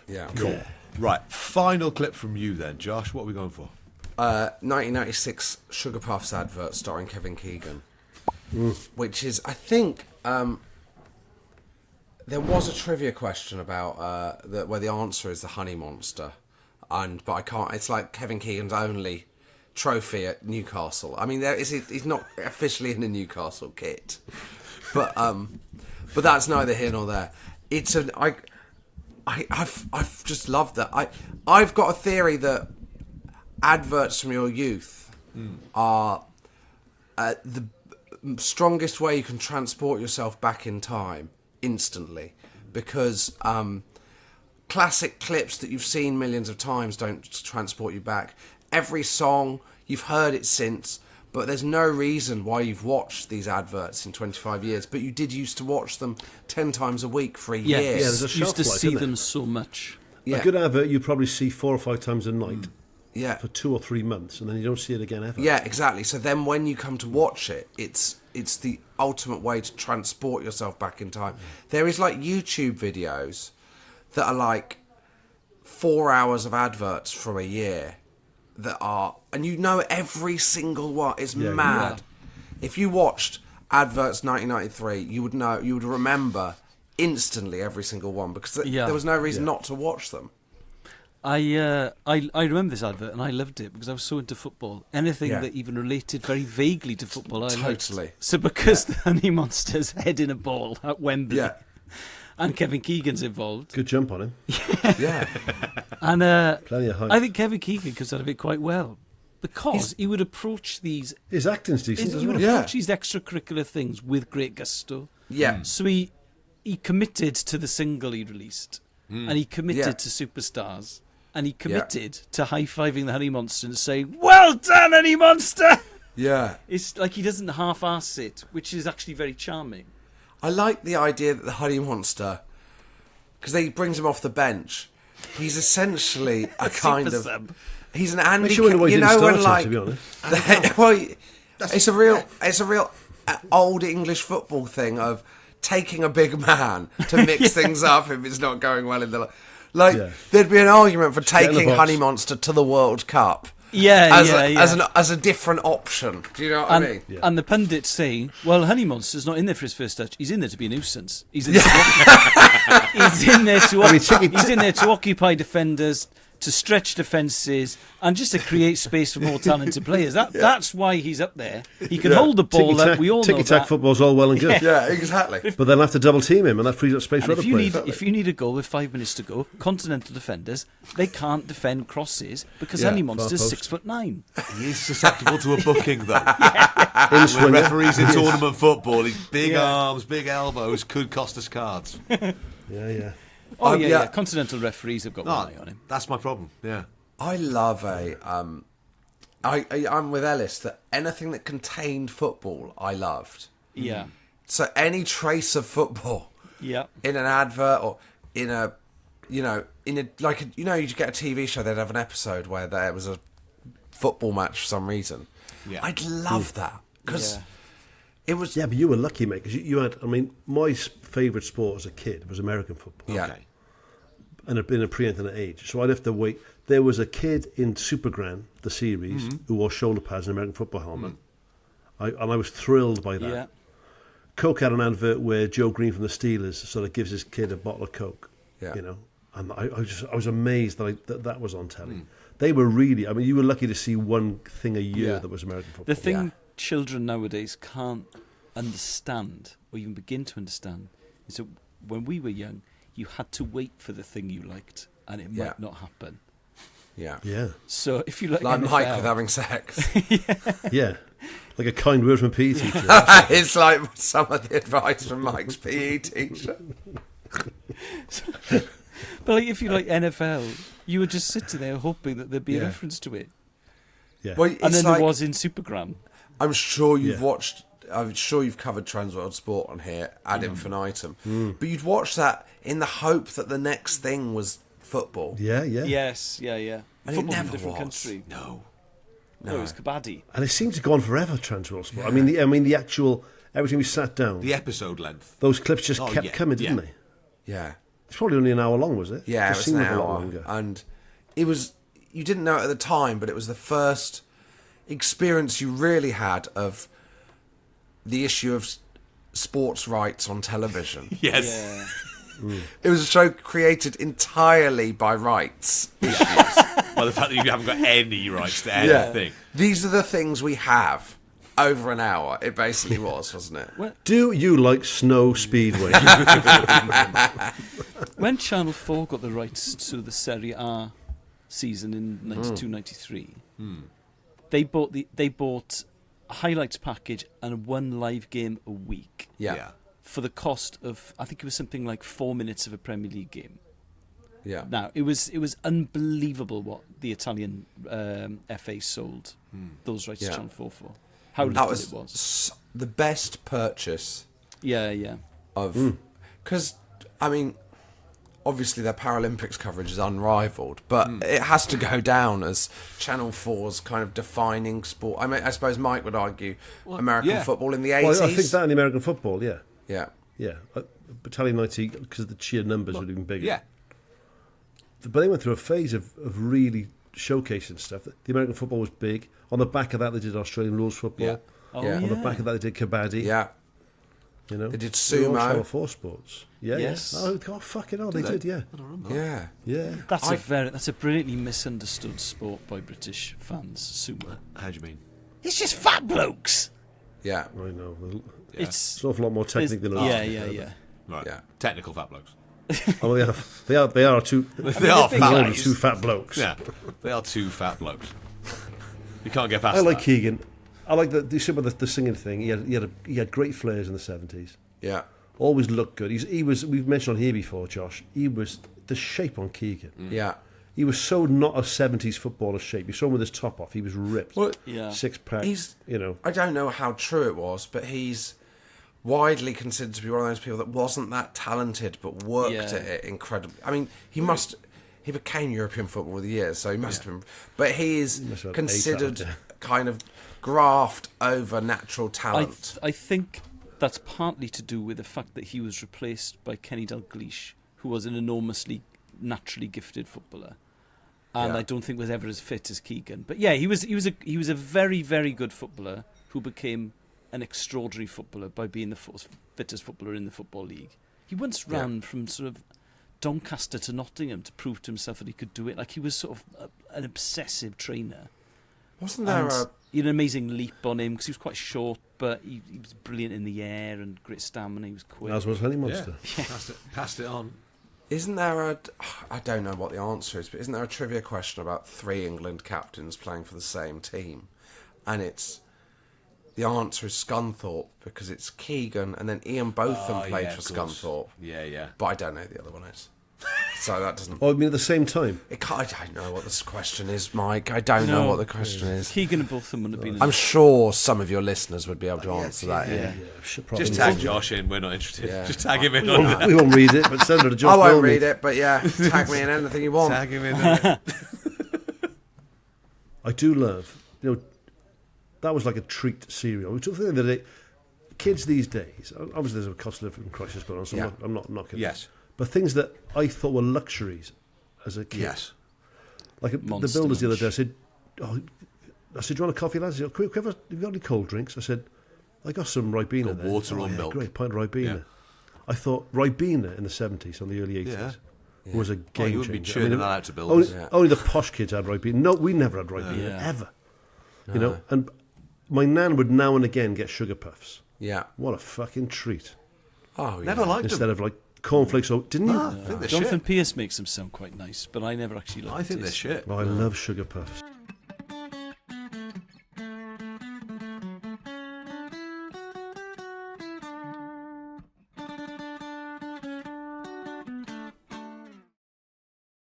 Yeah. Cool. Right, final clip from you then, Josh. What are we going for? 1996 Sugar Puffs advert starring Kevin Keegan, which is, I think, there was a trivia question about where the answer is the Honey Monster, but I can't. It's like Kevin Keegan's only trophy at Newcastle. I mean, he's not officially in a Newcastle kit, but that's neither here nor there. I've just loved that. I've got a theory that adverts from your youth are the strongest way you can transport yourself back in time instantly, because classic clips that you've seen millions of times don't transport you back. Every song, you've heard it since, but there's no reason why you've watched these adverts in 25 years, but you did used to watch them 10 times a week for a year. Yeah, there's a shelf life, see them so much. A good advert you probably see 4 or 5 times a night. Yeah. For 2 or 3 months, and then you don't see it again ever. Yeah, exactly. So then when you come to watch it, it's the ultimate way to transport yourself back in time. There is like YouTube videos that are like 4 hours of adverts from a year that are, and you know every single one. It's mad. Yeah. If you watched adverts 1993, you would remember instantly every single one, because there was no reason not to watch them. I remember this advert and I loved it because I was so into football. Anything that even related very vaguely to football, I liked. So because the Honey Monster's heading a ball at Wembley, and Kevin Keegan's involved. Good jump on him. Yeah. And plenty of hype. I think Kevin Keegan comes out of it quite well, because he would approach these. His acting's decent as well. He would approach these extracurricular things with great gusto. Yeah. So he committed to the single he released, and he committed to Superstars. And he committed to high-fiving the Honey Monster and saying, "Well done, Honey Monster!" Yeah. It's like he doesn't half-arse it, which is actually very charming. I like the idea that the Honey Monster, because he brings him off the bench, he's essentially a kind of... sub. He's an Andy... You know when like... to be honest. Well, it's a real old English football thing of taking a big man to mix things up if it's not going well in the... there'd be an argument for taking Honey Monster to the World Cup. As a different option. Do you know what I mean? Yeah. And the pundits saying, well, Honey Monster's not in there for his first touch. He's in there to be a nuisance. He's in there to occupy defenders, to stretch defences, and just to create space for more talented players. That's why he's up there. He can hold the ball up. We all know that. Ticky-tack football's all well and good. Yeah, exactly. But they'll have to double team him, and that frees up space for other players. If you need a goal with 5 minutes to go, continental defenders, they can't defend crosses because Honey Monster's 6'9". He is susceptible to a booking, though. With referees in tournament football, his big arms, big elbows could cost us cards. Yeah. Continental referees have got one eye on him. That's my problem. Yeah. I love I'm with Elis that anything that contained football, I loved. Yeah. So any trace of football, in an advert or you get a TV show, they'd have an episode where there was a football match for some reason. Yeah. I'd love that because it was. Yeah, but you were lucky, mate, because you had. I mean, my favourite sport as a kid was American football. Yeah. Okay. And in a pre-internet age, so I'd have to wait. There was a kid in Super Grand, the series, who wore shoulder pads and an American football helmet. I was thrilled by that. Yeah. Coke had an advert where Joe Green from the Steelers sort of gives his kid a bottle of Coke. Yeah. You know, and I was amazed that was on telly. They were really. I mean, you were lucky to see one thing a year that was American football. The thing children nowadays can't understand or even begin to understand is that when we were young, you had to wait for the thing you liked, and it might not happen. Yeah. So if you like NFL, Mike with having sex. Yeah. Like a kind word from a PE teacher. It's like some of the advice from Mike's PE teacher. But like, if you like NFL, you would just sit there hoping that there'd be a reference to it. Yeah. Well, and then there was in Supergram. I'm sure you've watched. I'm sure you've covered Trans World Sport on here ad infinitum. But you'd watch that in the hope that the next thing was football. Yeah. Yes, yeah. And football it never from a different was. country. No, it was kabaddi. And it seems to go on forever, Trans World Sport. I mean, the actual every time we sat down, the episode length, those clips just kept coming, didn't they? Yeah. It's probably only an hour long, was it? Yeah, it was seemed an like a lot hour. longer. And it was, you didn't know it at the time, but it was the first experience you really had of the issue of sports rights on television. Yes. Yeah. It was a show created entirely by rights issues. Well, the fact that you haven't got any rights to anything. These are the things we have over an hour. It basically was, wasn't it? Do you like snow speedway? When Channel 4 got the rights to the Serie A season in 92-93, they bought a highlights package and one live game a week Yeah. for the cost of, I think it was something like 4 minutes of a Premier League game. Yeah. Now, it was unbelievable what the Italian FA sold those rights to Channel 4 for. How little it was. The best purchase Yeah. of... Because, I mean, obviously their Paralympics coverage is unrivaled, but it has to go down as Channel 4's kind of defining sport. I mean, I suppose Mike would argue American football in the 80s. Well, I think that in the American football, yeah. Yeah. Yeah. Italian 90, because the sheer numbers would have been bigger. Yeah. But they went through a phase of really showcasing stuff. The American football was big. On the back of that, they did Australian rules football. Yeah. Oh, Yeah. On the back of that, they did kabaddi. Yeah. You know, They did were all sumo. Channel 4 sports. Yeah. Yes. Yeah. Oh, God, fucking hell, they did. Yeah. Yeah. Yeah. That's a brilliantly misunderstood sport by British fans, sumo. How do you mean? It's just fat blokes. Yeah. I know. It's It's an awful lot more technical than yeah. Right. Yeah. Technical fat blokes. Oh, they are two. They are fat Only blokes. two fat blokes. Yeah. They are two fat blokes. You can't get past I like that. Keegan. I like the singing thing. He had great flares in the 70s. Yeah. Always looked good. He was. We've mentioned on here before, Josh. He was the shape on Keegan. Yeah. He was so not a 70s footballer shape. You saw him with his top off. He was ripped. Well, Yeah. Six pack. You know. I don't know how true it was, but he's widely considered to be one of those people that wasn't that talented but worked Yeah. at it incredibly. I mean, he became European football with the years, so he must have been. But he is must have had considered A-talent, kind of graft over natural talent. I think that's partly to do with the fact that he was replaced by Kenny Dalglish, who was an enormously naturally gifted footballer, and Yeah. I don't think was ever as fit as Keegan. But yeah, he was a very, very good footballer who became an extraordinary footballer by being the fittest footballer in the Football League. He once ran from sort of Doncaster to Nottingham to prove to himself that he could do it. Like, he was sort of an obsessive trainer. Wasn't there And a... he had an amazing leap on him because he was quite short, but he was brilliant in the air and great stamina. He was quick. As was Honey Monster. Passed it on. Isn't there a... I don't know what the answer is, but isn't there a trivia question about 3 England captains playing for the same team? And it's... The answer is Scunthorpe, because it's Keegan and then Ian Botham played for Scunthorpe. Yeah. But I don't know who the other one is. So that doesn't... Oh, I mean at the same time. I don't know what this question is, Mike. I don't know what the question is. Keegan and Botham would have been... I'm sure some of your listeners would be able to answer that. Yeah. Just tag Josh in. We're not interested. Yeah. Just tag him in. On We won't read it, but send it to Josh. I won't Wilmey. read it, but yeah, tag me in anything you want. Tag him in. I do love, that was like a treat cereal. We took the other day, kids these days, obviously there's a cost of living crisis going on, so I'm not knocking it. Yes. But things that I thought were luxuries as a kid. Yes. Like the builders the other day, I said, do you want a coffee, lads? Have you got any cold drinks? I said, I got some Ribena Got there. water or milk? Great, pint of Ribena. Yeah. I thought Ribena in the 70s, on the early 80s, was a game you wouldn't be changer. churning that out to builders. Only the posh kids had Ribena. No, we never had Ribena, ever. And my nan would now and again get sugar puffs. Yeah. What a fucking treat. Oh, yeah. Never liked Instead them. of like cornflakes, didn't you? I think they're Jonathan shit. Pierce makes them sound quite nice, but I never actually liked I think they're his. shit. Oh, I love sugar puffs.